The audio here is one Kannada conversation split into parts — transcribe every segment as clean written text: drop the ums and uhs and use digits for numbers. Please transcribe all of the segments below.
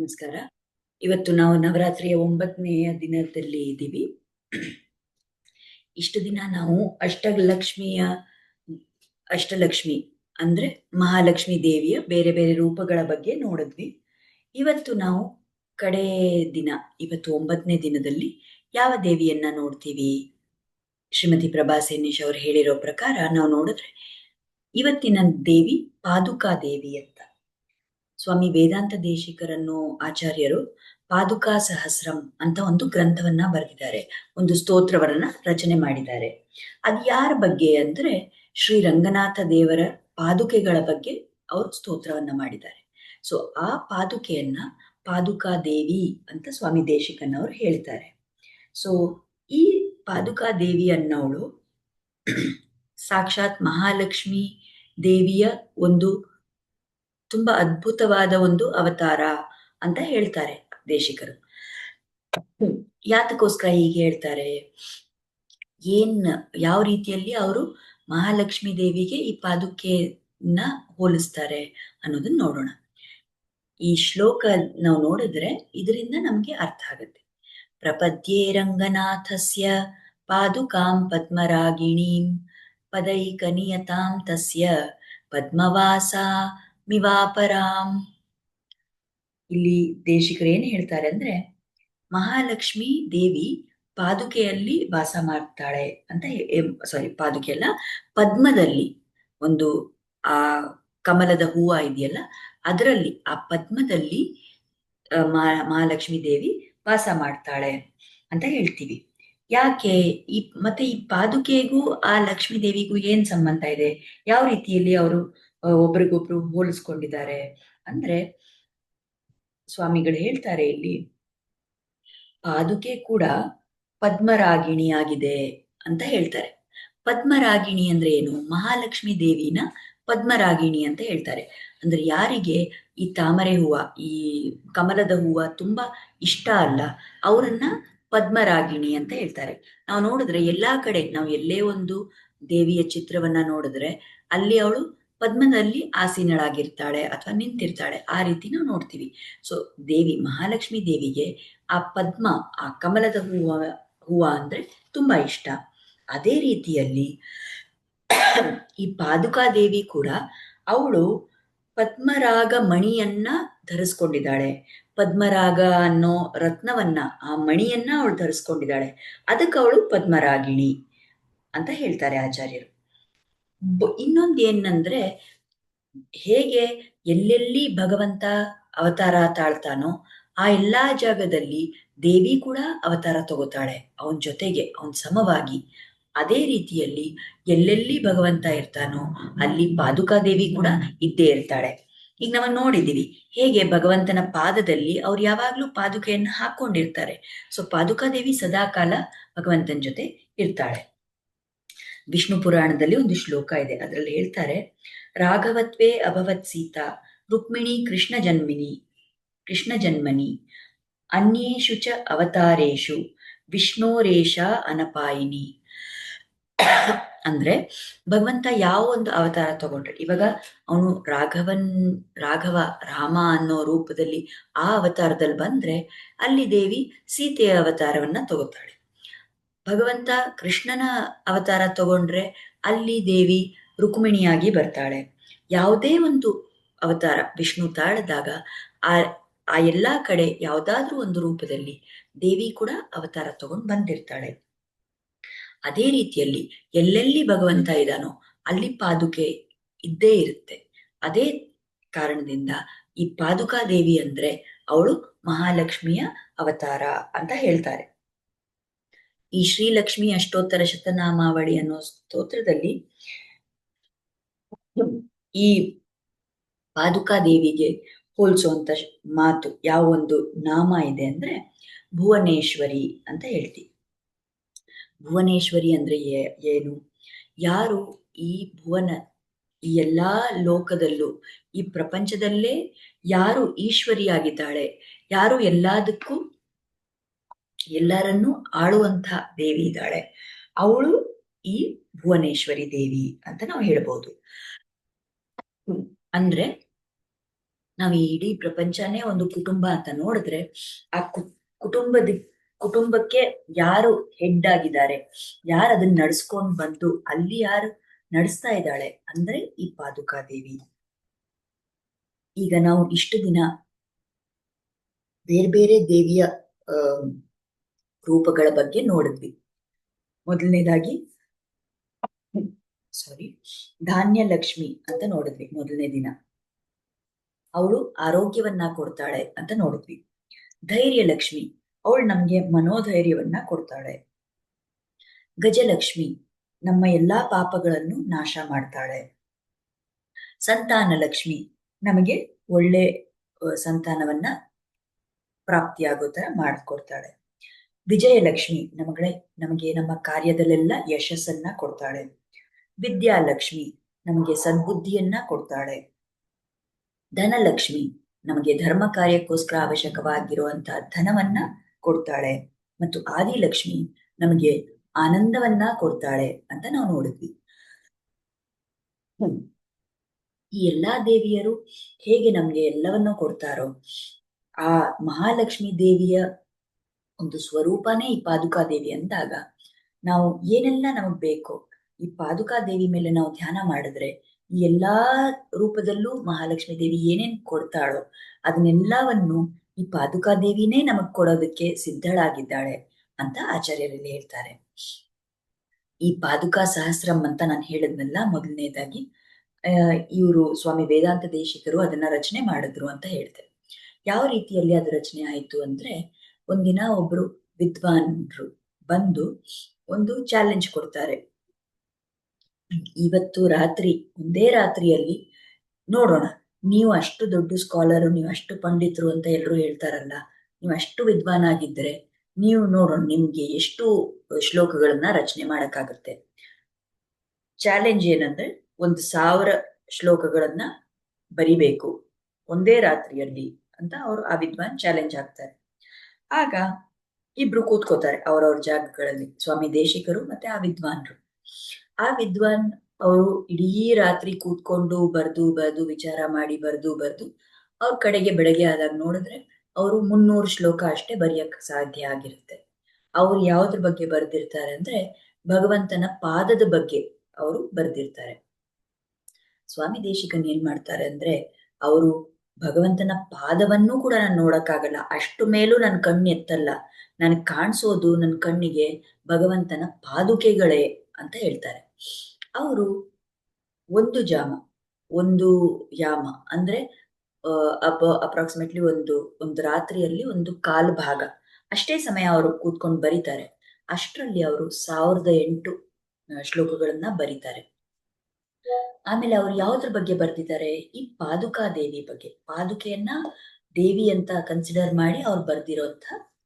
ನಮಸ್ಕಾರ. ಇವತ್ತು ನಾವು ನವರಾತ್ರಿಯ 9ನೆಯ ದಿನದಲ್ಲಿ ಇದ್ದೀವಿ. ಇಷ್ಟು ದಿನ ನಾವು ಅಷ್ಟಲಕ್ಷ್ಮಿ ಅಂದ್ರೆ ಮಹಾಲಕ್ಷ್ಮಿ ದೇವಿಯ ಬೇರೆ ಬೇರೆ ರೂಪಗಳ ಬಗ್ಗೆ ನೋಡಿದ್ವಿ. ಇವತ್ತು ನಾವು ಕಡೇ ದಿನ, ಇವತ್ತು 9ನೇ ದಿನದಲ್ಲಿ ಯಾವ ದೇವಿಯನ್ನ ನೋಡ್ತೀವಿ? ಶ್ರೀಮತಿ ಪ್ರಭಾ ಸೇನೇಶ್ ಅವರು ಹೇಳಿರೋ ಪ್ರಕಾರ ನಾವು ನೋಡಿದ್ರೆ ಇವತ್ತಿನ ದೇವಿ ಪಾದುಕಾ ದೇವಿ ಅಂತ. ಸ್ವಾಮಿ ವೇದಾಂತ ದೇಶಿಕರನ್ನು ಆಚಾರ್ಯರು ಪಾದುಕಾ ಸಹಸ್ರಂ ಅಂತ ಒಂದು ಗ್ರಂಥವನ್ನ ಬರೆದಿದ್ದಾರೆ, ಒಂದು ಸ್ತೋತ್ರವನ್ನ ರಚನೆ ಮಾಡಿದ್ದಾರೆ. ಅದು ಯಾರ ಬಗ್ಗೆ ಅಂದ್ರೆ ಶ್ರೀ ರಂಗನಾಥ ದೇವರ ಪಾದುಕೆಗಳ ಬಗ್ಗೆ ಅವರು ಸ್ತೋತ್ರವನ್ನ ಮಾಡಿದ್ದಾರೆ. ಸೊ ಆ ಪಾದುಕೆಯನ್ನ ಪಾದುಕಾ ದೇವಿ ಅಂತ ಸ್ವಾಮಿ ದೇಶಿಕನ್ ಅವರು ಹೇಳ್ತಾರೆ. ಸೊ ಈ ಪಾದುಕಾ ದೇವಿ ಅನ್ನೋಳು ಸಾಕ್ಷಾತ್ ಮಹಾಲಕ್ಷ್ಮಿ ದೇವಿಯ ಒಂದು ತುಂಬಾ ಅದ್ಭುತವಾದ ಒಂದು ಅವತಾರ ಅಂತ ಹೇಳ್ತಾರೆ ದೇಶಿಕರು. ಯಾತಕ್ಕೋಸ್ಕರ ಹೀಗೆ ಹೇಳ್ತಾರೆ, ಯಾವ ರೀತಿಯಲ್ಲಿ ಅವರು ಮಹಾಲಕ್ಷ್ಮಿ ದೇವಿಗೆ ಈ ಪಾದುಕೆಯನ್ನ ಹೋಲಿಸ್ತಾರೆ ಅನ್ನೋದನ್ನ ನೋಡೋಣ. ಈ ಶ್ಲೋಕ ನಾವು ನೋಡಿದ್ರೆ ಇದರಿಂದ ನಮ್ಗೆ ಅರ್ಥ ಆಗುತ್ತೆ. ಪ್ರಪದ್ಯೆ ರಂಗನಾಥಸ್ಯ ಪಾದುಕಾಂ ಪದ್ಮರಾಗಿಣೀಂ ಪದೈಕನಿಯತಾಂ ತಸ್ಯ ಪದ್ಮವಾಸಾ ಮಿವಾಪರಾಂ. ಇಲ್ಲಿ ದೇಶಿಕರು ಏನ್ ಹೇಳ್ತಾರೆ ಅಂದ್ರೆ, ಮಹಾಲಕ್ಷ್ಮಿ ದೇವಿ ಪಾದುಕೆಯಲ್ಲಿ ವಾಸ ಮಾಡ್ತಾಳೆ ಅಂತ. ಪಾದುಕೆ ಅಲ್ಲ, ಪದ್ಮದಲ್ಲಿ, ಒಂದು ಆ ಕಮಲದ ಹೂವ ಇದೆಯಲ್ಲ ಅದರಲ್ಲಿ, ಆ ಪದ್ಮದಲ್ಲಿ ಮಹಾಲಕ್ಷ್ಮಿ ದೇವಿ ವಾಸ ಮಾಡ್ತಾಳೆ ಅಂತ ಹೇಳ್ತೀವಿ. ಯಾಕೆ ಮತ್ತೆ ಈ ಪಾದುಕೆಗೂ ಆ ಲಕ್ಷ್ಮೀ ದೇವಿಗೂ ಏನ್ ಸಂಬಂಧ ಇದೆ? ಯಾವ ರೀತಿಯಲ್ಲಿ ಅವರು ಒಬ್ರಿಗೊಬ್ರು ಹೋಲಿಸ್ಕೊಂಡಿದ್ದಾರೆ ಅಂದ್ರೆ, ಸ್ವಾಮಿಗಳು ಹೇಳ್ತಾರೆ ಇಲ್ಲಿ, ಪಾದುಕೆ ಕೂಡ ಪದ್ಮರಾಗಿಣಿ ಆಗಿದೆ ಅಂತ ಹೇಳ್ತಾರೆ. ಪದ್ಮರಾಗಿಣಿ ಅಂದ್ರೆ ಏನು? ಮಹಾಲಕ್ಷ್ಮಿ ದೇವಿನ ಪದ್ಮರಾಗಿಣಿ ಅಂತ ಹೇಳ್ತಾರೆ. ಅಂದ್ರೆ ಯಾರಿಗೆ ಈ ತಾಮರೆ ಹೂವ, ಈ ಕಮಲದ ಹೂವ ತುಂಬಾ ಇಷ್ಟ ಅಲ್ಲ, ಅವರನ್ನ ಪದ್ಮರಾಗಿಣಿ ಅಂತ ಹೇಳ್ತಾರೆ. ನಾವು ನೋಡಿದ್ರೆ ಎಲ್ಲಾ ಕಡೆ, ನಾವು ಎಲ್ಲೇ ಒಂದು ದೇವಿಯ ಚಿತ್ರವನ್ನ ನೋಡಿದ್ರೆ ಅಲ್ಲಿ ಅವಳು ಪದ್ಮದಲ್ಲಿ ಆಸೀನಳಾಗಿರ್ತಾಳೆ ಅಥವಾ ನಿಂತಿರ್ತಾಳೆ, ಆ ರೀತಿ ನಾವು ನೋಡ್ತೀವಿ. ಸೊ ದೇವಿ, ಮಹಾಲಕ್ಷ್ಮಿ ದೇವಿಗೆ ಆ ಪದ್ಮ, ಆ ಕಮಲದ ಹೂವ ಅಂದ್ರೆ ತುಂಬಾ ಇಷ್ಟ. ಅದೇ ರೀತಿಯಲ್ಲಿ ಈ ಪಾದುಕಾ ದೇವಿ ಕೂಡ, ಅವಳು ಪದ್ಮರಾಗ ಮಣಿಯನ್ನ ಧರಿಸ್ಕೊಂಡಿದ್ದಾಳೆ. ಪದ್ಮರಾಗ ಅನ್ನೋ ರತ್ನವನ್ನ, ಆ ಮಣಿಯನ್ನ ಅವಳು ಧರಿಸ್ಕೊಂಡಿದ್ದಾಳೆ. ಅದಕ್ಕೆ ಅವಳು ಪದ್ಮರಾಗಿಣಿ ಅಂತ ಹೇಳ್ತಾರೆ ಆಚಾರ್ಯರು. ಇನ್ನೊಂದೇನಂದ್ರೆ, ಹೇಗೆ ಎಲ್ಲೆಲ್ಲಿ ಭಗವಂತ ಅವತಾರ ತಾಳ್ತಾನೋ ಆ ಎಲ್ಲಾ ಜಾಗದಲ್ಲಿ ದೇವಿ ಕೂಡ ಅವತಾರ ತಗೋತಾಳೆ ಅವನ ಜೊತೆಗೆ, ಅವನ್ ಸಮವಾಗಿ. ಅದೇ ರೀತಿಯಲ್ಲಿ ಎಲ್ಲೆಲ್ಲಿ ಭಗವಂತ ಇರ್ತಾನೋ ಅಲ್ಲಿ ಪಾದುಕಾ ದೇವಿ ಕೂಡ ಇದ್ದೇ ಇರ್ತಾಳೆ. ಈಗ ನಾವು ನೋಡಿದೀವಿ ಹೇಗೆ ಭಗವಂತನ ಪಾದದಲ್ಲಿ ಅವ್ರು ಯಾವಾಗ್ಲೂ ಪಾದುಕೆಯನ್ನ ಹಾಕೊಂಡಿರ್ತಾರೆ. ಸೊ ಪಾದುಕಾ ದೇವಿ ಸದಾ ಕಾಲ ಭಗವಂತನ ಜೊತೆ ಇರ್ತಾಳೆ. ವಿಷ್ಣು ಪುರಾಣದಲ್ಲಿ ಒಂದು ಶ್ಲೋಕ ಇದೆ, ಅದರಲ್ಲಿ ಹೇಳ್ತಾರೆ, ರಾಘವತ್ವೇ ಅಭವತ್ ಸೀತಾ ರುಕ್ಮಿಣಿ ಕೃಷ್ಣ ಜನ್ಮನಿ ಅನ್ಯೇಷು ಚ ಅವತಾರೇಷು ವಿಷ್ಣೋರೇಷ ಅನಪಾಯಿನಿ. ಅಂದ್ರೆ ಭಗವಂತ ಯಾವ ಒಂದು ಅವತಾರ ತಗೊಂಡ್ರೆ, ಇವಾಗ ಅವನು ರಾಘವ ರಾಮ ಅನ್ನೋ ರೂಪದಲ್ಲಿ ಆ ಅವತಾರದಲ್ಲಿ ಬಂದ್ರೆ ಅಲ್ಲಿ ದೇವಿ ಸೀತೆಯ ಅವತಾರವನ್ನ ತಗೋತಾಳೆ. ಭಗವಂತ ಕೃಷ್ಣನ ಅವತಾರ ತಗೊಂಡ್ರೆ ಅಲ್ಲಿ ದೇವಿ ರುಕ್ಮಿಣಿಯಾಗಿ ಬರ್ತಾಳೆ. ಯಾವುದೇ ಒಂದು ಅವತಾರ ವಿಷ್ಣು ತಾಳದಾಗ ಆ ಎಲ್ಲಾ ಕಡೆ ಯಾವ್ದಾದ್ರೂ ಒಂದು ರೂಪದಲ್ಲಿ ದೇವಿ ಕೂಡ ಅವತಾರ ತಗೊಂಡು ಬಂದಿರ್ತಾಳೆ. ಅದೇ ರೀತಿಯಲ್ಲಿ ಎಲ್ಲೆಲ್ಲಿ ಭಗವಂತ ಇದ್ದಾನೋ ಅಲ್ಲಿ ಪಾದುಕೆ ಇದ್ದೇ ಇರುತ್ತೆ. ಅದೇ ಕಾರಣದಿಂದ ಈ ಪಾದುಕಾ ದೇವಿ ಅಂದ್ರೆ ಅವಳು ಮಹಾಲಕ್ಷ್ಮಿಯ ಅವತಾರ ಅಂತ ಹೇಳ್ತಾರೆ. ಈ ಶ್ರೀಲಕ್ಷ್ಮಿ ಅಷ್ಟೋತ್ತರ ಶತನಾಮಾವಳಿ ಅನ್ನೋ ಸ್ತೋತ್ರದಲ್ಲಿ ಈ ಪಾದುಕಾ ದೇವಿಗೆ ಹೋಲಿಸುವಂತ ಮಾತು, ಯಾವ ಒಂದು ನಾಮ ಇದೆ ಅಂದ್ರೆ ಭುವನೇಶ್ವರಿ ಅಂತ ಹೇಳ್ತೀವಿ. ಭುವನೇಶ್ವರಿ ಅಂದ್ರೆ ಏನು? ಯಾರು ಈ ಈ ಎಲ್ಲಾ ಲೋಕದಲ್ಲೂ, ಈ ಪ್ರಪಂಚದಲ್ಲೇ ಯಾರು ಈಶ್ವರಿಯಾಗಿದ್ದಾಳೆ, ಯಾರು ಎಲ್ಲದಕ್ಕೂ ಎಲ್ಲರನ್ನೂ ಆಳುವಂತ ದೇವಿ ಇದ್ದಾಳೆ, ಅವಳು ಈ ಭುವನೇಶ್ವರಿ ದೇವಿ ಅಂತ ನಾವು ಹೇಳ್ಬೋದು. ಅಂದ್ರೆ ನಾವು ಈ ಇಡೀ ಪ್ರಪಂಚನೇ ಒಂದು ಕುಟುಂಬ ಅಂತ ನೋಡಿದ್ರೆ ಆ ಕುಟುಂಬಕ್ಕೆ ಯಾರು ಹೆಡ್ ಆಗಿದ್ದಾರೆ, ಯಾರು ಅದನ್ನ ನಡ್ಸ್ಕೊಂಡ್ ಬಂದು ಅಲ್ಲಿ ಯಾರು ನಡೆಸ್ತಾ ಇದ್ದಾಳೆ ಅಂದ್ರೆ ಈ ಪಾದುಕಾದೇವಿ. ಈಗ ನಾವು ಇಷ್ಟು ದಿನ ಬೇರೆ ಬೇರೆ ದೇವಿಯ ರೂಪಗಳ ಬಗ್ಗೆ ನೋಡಿದ್ವಿ. ಮೊದಲನೇದಾಗಿ ಧಾನ್ಯ ಲಕ್ಷ್ಮಿ ಅಂತ ನೋಡಿದ್ವಿ ಮೊದಲನೇ ದಿನ. ಅವಳು ಆರೋಗ್ಯವನ್ನ ಕೊಡ್ತಾಳೆ ಅಂತ ನೋಡಿದ್ವಿ. ಧೈರ್ಯ ಲಕ್ಷ್ಮಿ, ಅವಳು ನಮ್ಗೆ ಮನೋಧೈರ್ಯವನ್ನ ಕೊಡ್ತಾಳೆ. ಗಜಲಕ್ಷ್ಮಿ, ನಮ್ಮ ಎಲ್ಲಾ ಪಾಪಗಳನ್ನು ನಾಶ ಮಾಡ್ತಾಳೆ. ಸಂತಾನ ಲಕ್ಷ್ಮಿ, ನಮಗೆ ಒಳ್ಳೆ ಸಂತಾನವನ್ನ ಪ್ರಾಪ್ತಿಯಾಗೋ ತರ ಮಾಡಿಕೊಡ್ತಾಳೆ. ವಿಜಯಲಕ್ಷ್ಮಿ, ನಮಗೆ ನಮ್ಮ ಕಾರ್ಯದಲ್ಲೆಲ್ಲ ಯಶಸ್ಸನ್ನ ಕೊಡ್ತಾಳೆ. ವಿದ್ಯಾಲಕ್ಷ್ಮಿ, ನಮಗೆ ಸದ್ಬುದ್ಧಿಯನ್ನ ಕೊಡ್ತಾಳೆ. ಧನಲಕ್ಷ್ಮಿ, ನಮಗೆ ಧರ್ಮ ಕಾರ್ಯಕ್ಕೋಸ್ಕರ ಅವಶ್ಯಕವಾಗಿರುವಂತಹ ಧನವನ್ನ ಕೊಡ್ತಾಳೆ. ಮತ್ತು ಆದಿಲಕ್ಷ್ಮಿ, ನಮಗೆ ಆನಂದವನ್ನ ಕೊಡ್ತಾಳೆ ಅಂತ ನಾವು ನೋಡಿದ್ವಿ. ಈ ಎಲ್ಲಾ ದೇವಿಯರು ಹೇಗೆ ನಮ್ಗೆ ಎಲ್ಲವನ್ನೂ ಕೊಡ್ತಾರೋ, ಆ ಮಹಾಲಕ್ಷ್ಮಿ ದೇವಿಯ ಒಂದು ಸ್ವರೂಪನೇ ಈ ಪಾದುಕಾದೇವಿ ಅಂದಾಗ ನಾವು ಏನೆಲ್ಲ ನಮಗ್ ಬೇಕೋ ಈ ಪಾದುಕಾದೇವಿ ಮೇಲೆ ನಾವು ಧ್ಯಾನ ಮಾಡಿದ್ರೆ ಈ ಎಲ್ಲಾ ರೂಪದಲ್ಲೂ ಮಹಾಲಕ್ಷ್ಮಿ ದೇವಿ ಏನೇನ್ ಕೊಡ್ತಾಳೋ ಅದನ್ನೆಲ್ಲವನ್ನು ಈ ಪಾದುಕಾದೇವಿನೇ ನಮಗ್ ಕೊಡೋದಕ್ಕೆ ಸಿದ್ಧಳಾಗಿದ್ದಾಳೆ ಅಂತ ಆಚಾರ್ಯರಲ್ಲಿ ಹೇಳ್ತಾರೆ. ಈ ಪಾದುಕಾ ಸಹಸ್ರಂ ಅಂತ ನಾನು ಹೇಳಿದ್ನಲ್ಲ ಮೊದಲನೇದಾಗಿ, ಇವರು ಸ್ವಾಮಿ ವೇದಾಂತ ದೇಶಿಕರು ಅದನ್ನ ರಚನೆ ಮಾಡಿದ್ರು ಅಂತ ಹೇಳ್ತಾರೆ. ಯಾವ ರೀತಿಯಲ್ಲಿ ಅದು ರಚನೆ ಆಯ್ತು ಅಂದ್ರೆ, ಒಂದಿನ ಒಬ್ರು ವಿದ್ವಾನ್ರು ಬಂದು ಒಂದು ಚಾಲೆಂಜ್ ಕೊಡ್ತಾರೆ. ಇವತ್ತು ರಾತ್ರಿ, ಒಂದೇ ರಾತ್ರಿಯಲ್ಲಿ ನೋಡೋಣ, ನೀವು ಅಷ್ಟು ದೊಡ್ಡ ಸ್ಕಾಲರು, ನೀವು ಅಷ್ಟು ಪಂಡಿತರು ಅಂತ ಎಲ್ಲರೂ ಹೇಳ್ತಾರಲ್ಲ, ನೀವು ಅಷ್ಟು ವಿದ್ವಾನ್ ಆಗಿದ್ರೆ ನೀವು ನೋಡೋಣ ನಿಮ್ಗೆ ಎಷ್ಟು ಶ್ಲೋಕಗಳನ್ನ ರಚನೆ ಮಾಡಕ್ಕಾಗತ್ತೆ. ಚಾಲೆಂಜ್ ಏನಂದ್ರೆ 1000 ಶ್ಲೋಕಗಳನ್ನ ಬರಿಬೇಕು ಒಂದೇ ರಾತ್ರಿಯಲ್ಲಿ ಅಂತ ಅವರು ಆ ವಿದ್ವಾನ್ ಚಾಲೆಂಜ್ ಆಗ್ತಾರೆ. ಆಗ ಇಬ್ರು ಕೂತ್ಕೋತಾರೆ ಅವ್ರವ್ರ ಜಾಗಗಳಲ್ಲಿ, ಸ್ವಾಮಿ ದೇಶಿಕರು ಮತ್ತೆ ಆ ವಿದ್ವಾನ್ರು. ಆ ವಿದ್ವಾನ್ ಅವರು ಇಡೀ ರಾತ್ರಿ ಕೂತ್ಕೊಂಡು ಬರ್ದು ವಿಚಾರ ಮಾಡಿ ಬರ್ದು ಅವ್ರ ಕಡೆಗೆ ಬೆಳಗ್ಗೆ ಆದಾಗ ನೋಡಿದ್ರೆ ಅವರು 300 ಶ್ಲೋಕ ಅಷ್ಟೇ ಬರೆಯಕ್ ಸಾಧ್ಯ ಆಗಿರುತ್ತೆ. ಅವ್ರು ಯಾವ್ದ್ರ ಬಗ್ಗೆ ಬರ್ದಿರ್ತಾರೆ ಅಂದ್ರೆ ಭಗವಂತನ ಪಾದದ ಬಗ್ಗೆ ಅವರು ಬರ್ದಿರ್ತಾರೆ. ಸ್ವಾಮಿ ದೇಶಿಕನ್ ಏನ್ ಮಾಡ್ತಾರೆ ಅಂದ್ರೆ, ಅವರು ಭಗವಂತನ ಪಾದವನ್ನೂ ಕೂಡ ನಾನು ನೋಡಕ್ಕಾಗಲ್ಲ, ಅಷ್ಟು ಮೇಲೂ ನನ್ನ ಕಣ್ಣು ಎತ್ತಲ್ಲ, ನನಗೆ ಕಾಣಿಸೋದು ನನ್ನ ಕಣ್ಣಿಗೆ ಭಗವಂತನ ಪಾದುಕೆಗಳೇ ಅಂತ ಹೇಳ್ತಾರೆ. ಅವರು ಒಂದು ಯಾಮ ಅಂದ್ರೆ ಅಪ್ರಾಕ್ಸಿಮೇಟ್ಲಿ ಒಂದು ರಾತ್ರಿಯಲ್ಲಿ 1/4 ಭಾಗ ಅಷ್ಟೇ ಸಮಯ ಅವರು ಕೂತ್ಕೊಂಡು ಬರೀತಾರೆ. ಅಷ್ಟರಲ್ಲಿ ಅವರು 1008 ಶ್ಲೋಕಗಳನ್ನ ಬರೀತಾರೆ. ಆಮೇಲೆ ಅವ್ರು ಯಾವ್ದ್ರ ಬಗ್ಗೆ ಬರ್ದಿದ್ದಾರೆ, ಈ ಪಾದುಕಾ ದೇವಿ ಬಗ್ಗೆ. ಪಾದುಕೆಯನ್ನ ದೇವಿ ಅಂತ ಕನ್ಸಿಡರ್ ಮಾಡಿ ಅವ್ರು ಬರ್ದಿರೋಂಥ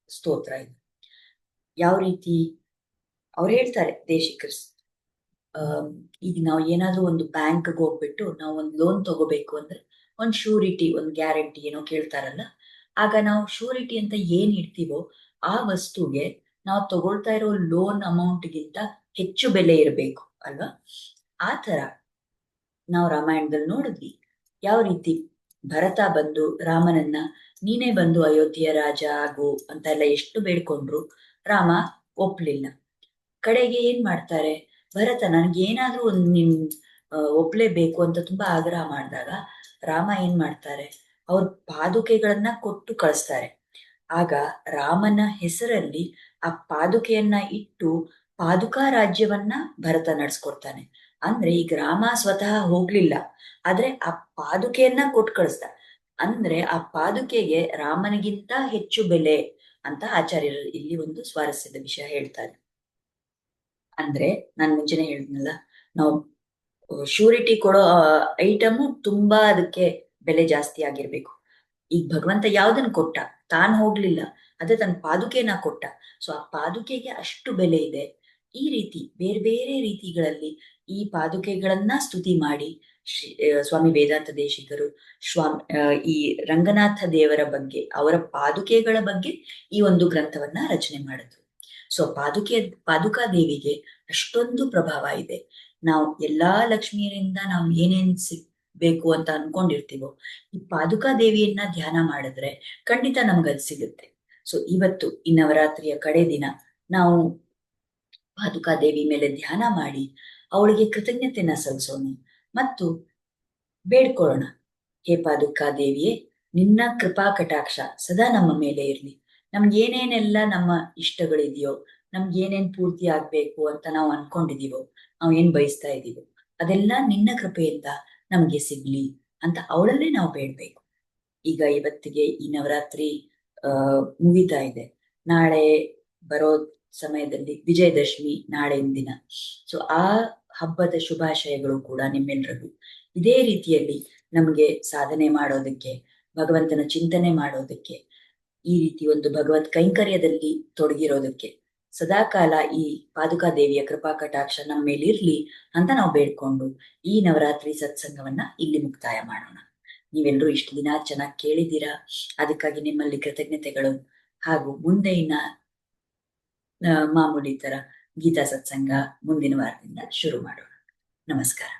ಸ್ತೋತ್ರ ಇದು. ಯಾವ ರೀತಿ ಅವ್ರು ಹೇಳ್ತಾರೆ ದೇಶಿಕರ್ಸ್, ಈಗ ನಾವು ಏನಾದ್ರೂ ಒಂದು ಬ್ಯಾಂಕ್ಗೆ ಹೋಗ್ಬಿಟ್ಟು ನಾವು ಒಂದು ಲೋನ್ ತಗೋಬೇಕು ಅಂದ್ರೆ ಒಂದು ಶ್ಯೂರಿಟಿ, ಒಂದು ಗ್ಯಾರಂಟಿ ಏನೋ ಕೇಳ್ತಾರಲ್ಲ, ಆಗ ನಾವು ಶ್ಯೂರಿಟಿ ಅಂತ ಏನ್ ಇಡ್ತೀವೋ ಆ ವಸ್ತುಗೆ ನಾವು ತಗೊಳ್ತಾ ಇರೋ ಲೋನ್ ಅಮೌಂಟ್ಗಿಂತ ಹೆಚ್ಚು ಬೆಲೆ ಇರಬೇಕು ಅಲ್ವಾ. ಆ ತರ ನಾವು ರಾಮಾಯಣದಲ್ಲಿ ನೋಡಿದ್ವಿ ಯಾವ ರೀತಿ ಭರತ ಬಂದು ರಾಮನನ್ನ ನೀನೇ ಬಂದು ಅಯೋಧ್ಯೆಯ ರಾಜ ಆಗು ಅಂತ ಎಲ್ಲ ಎಷ್ಟು ಬೇಡ್ಕೊಂಡ್ರು, ರಾಮ ಒಪ್ಲಿಲ್ಲ. ಕಡೆಗೆ ಏನ್ ಮಾಡ್ತಾರೆ, ಭರತ ನನ್ಗೇನಾದ್ರೂ ಒಂದು ನಿನ್ ಒಪ್ಲೇಬೇಕು ಅಂತ ತುಂಬಾ ಆಗ್ರಹ ಮಾಡಿದಾಗ ರಾಮ ಏನ್ ಮಾಡ್ತಾರೆ, ಅವ್ರ ಪಾದುಕೆಗಳನ್ನ ಕೊಟ್ಟು ಕಳಿಸ್ತಾರೆ. ಆಗ ರಾಮನ ಹೆಸರಲ್ಲಿ ಆ ಪಾದುಕೆಯನ್ನ ಇಟ್ಟು ಪಾದುಕಾ ರಾಜ್ಯವನ್ನ ಭರತ ನಡ್ಸ್ಕೊಡ್ತಾನೆ. ಅಂದ್ರೆ ಈಗ ರಾಮ ಸ್ವತಃ ಹೋಗ್ಲಿಲ್ಲ, ಆದ್ರೆ ಆ ಪಾದುಕೆಯನ್ನ ಕೊಟ್ಟು ಕಳಿಸ್ದ. ಅಂದ್ರೆ ಆ ಪಾದುಕೆಗೆ ರಾಮನಿಗಿಂತ ಹೆಚ್ಚು ಬೆಲೆ ಅಂತ ಆಚಾರ್ಯರು ಇಲ್ಲಿ ಒಂದು ಸ್ವಾರಸ್ಯದ ವಿಷಯ ಹೇಳ್ತಾರೆ. ಅಂದ್ರೆ ನಾನು ಮುಂಚೆನೆ ಹೇಳಿದ್ನಲ್ಲ, ನಾವು ಶ್ಯೂರಿಟಿ ಕೊಡೋ ಐಟಮು ತುಂಬಾ ಅದಕ್ಕೆ ಬೆಲೆ ಜಾಸ್ತಿ ಆಗಿರ್ಬೇಕು. ಈಗ ಭಗವಂತ ಯಾವ್ದನ್ ಕೊಟ್ಟ, ತಾನ್ ಹೋಗ್ಲಿಲ್ಲ, ಅದೇ ತನ್ನ ಪಾದುಕೆನ ಕೊಟ್ಟ. ಸೊ ಆ ಪಾದುಕೆಗೆ ಅಷ್ಟು ಬೆಲೆ ಇದೆ. ಈ ರೀತಿ ಬೇರೆ ಬೇರೆ ರೀತಿಗಳಲ್ಲಿ ಈ ಪಾದುಕೆಗಳನ್ನ ಸ್ತುತಿ ಮಾಡಿ ಸ್ವಾಮಿ ವೇದಾಂತ ದೇಶಿಕರು ಈ ರಂಗನಾಥ ದೇವರ ಬಗ್ಗೆ, ಅವರ ಪಾದುಕೆಗಳ ಬಗ್ಗೆ ಈ ಒಂದು ಗ್ರಂಥವನ್ನ ರಚನೆ ಮಾಡಿದ್ರು. ಸೊ ಪಾದುಕಾ ದೇವಿಗೆ ಅಷ್ಟೊಂದು ಪ್ರಭಾವ ಇದೆ. ನಾವು ಎಲ್ಲಾ ಲಕ್ಷ್ಮಿಯರಿಂದ ನಾವು ಏನೇನ್ ಬೇಕು ಅಂತ ಅನ್ಕೊಂಡಿರ್ತೀವೋ, ಈ ಪಾದುಕಾ ದೇವಿಯನ್ನ ಧ್ಯಾನ ಮಾಡಿದ್ರೆ ಖಂಡಿತ ನಮ್ಗದು ಸಿಗುತ್ತೆ. ಸೊ ಇವತ್ತು ಈ ನವರಾತ್ರಿಯ ಕಡೆ ದಿನ ನಾವು ಪಾದುಕಾ ದೇವಿ ಮೇಲೆ ಧ್ಯಾನ ಮಾಡಿ ಅವಳಿಗೆ ಕೃತಜ್ಞತೆನ ಸಲ್ಲಿಸೋಣ ಮತ್ತು ಬೇಡ್ಕೊಳ್ಳೋಣ. ಹೇ ಪಾದುಕಾ ದೇವಿಯೇ, ನಿನ್ನ ಕೃಪಾ ಕಟಾಕ್ಷ ಸದಾ ನಮ್ಮ ಮೇಲೆ ಇರ್ಲಿ. ನಮ್ಗೆ ಏನೇನೆಲ್ಲ ನಮ್ಮ ಇಷ್ಟಗಳಿದೆಯೋ, ನಮ್ಗೆ ಏನೇನ್ ಪೂರ್ತಿ ಆಗ್ಬೇಕು ಅಂತ ನಾವು ಅನ್ಕೊಂಡಿದೀವೋ, ನಾವು ಏನ್ ಬಯಸ್ತಾ ಇದೀವೋ, ಅದೆಲ್ಲ ನಿನ್ನ ಕೃಪೆಯಿಂದ ನಮ್ಗೆ ಸಿಗ್ಲಿ ಅಂತ ಅವಳನ್ನೇ ನಾವು ಬೇಡ್ಬೇಕು. ಈಗ ಇವತ್ತಿಗೆ ಈ ನವರಾತ್ರಿ ಮುಗಿತಾ ಇದೆ. ನಾಳೆ ಬರೋ ಸಮಯದಲ್ಲಿ ವಿಜಯದಶಮಿ ನಾಳೆಯ ದಿನ. ಸೊ ಆ ಹಬ್ಬದ ಶುಭಾಶಯಗಳು ಕೂಡ ನಿಮ್ಮೆಲ್ಲರಿಗೂ. ಇದೇ ರೀತಿಯಲ್ಲಿ ನಮಗೆ ಸಾಧನೆ ಮಾಡೋದಕ್ಕೆ, ಭಗವಂತನ ಚಿಂತನೆ ಮಾಡೋದಕ್ಕೆ, ಈ ರೀತಿ ಒಂದು ಭಗವತ್ ಕೈಂಕರ್ಯದಲ್ಲಿ ತೊಡಗಿರೋದಕ್ಕೆ ಸದಾಕಾಲ ಈ ಪಾದುಕಾ ದೇವಿಯ ಕೃಪಾ ಕಟಾಕ್ಷ ನಮ್ಮ ಮೇಲಿರ್ಲಿ ಅಂತ ನಾವು ಬೇಡ್ಕೊಂಡು ಈ ನವರಾತ್ರಿ ಸತ್ಸಂಗವನ್ನ ಇಲ್ಲಿ ಮುಕ್ತಾಯ ಮಾಡೋಣ. ನೀವೆಲ್ಲರೂ ಇಷ್ಟು ದಿನ ಚೆನ್ನಾಗಿ ಕೇಳಿದ್ದೀರಾ, ಅದಕ್ಕಾಗಿ ನಿಮ್ಮಲ್ಲಿ ಕೃತಜ್ಞತೆಗಳು. ಹಾಗೂ ಮುಂದೆ ಇನ್ನ ಮಾಮೂಲಿ ತರ ಗೀತಾ ಸತ್ಸಂಗ ಮುಂದಿನ ವಾರದಿಂದ ಶುರು ಮಾಡೋಣ. ನಮಸ್ಕಾರ.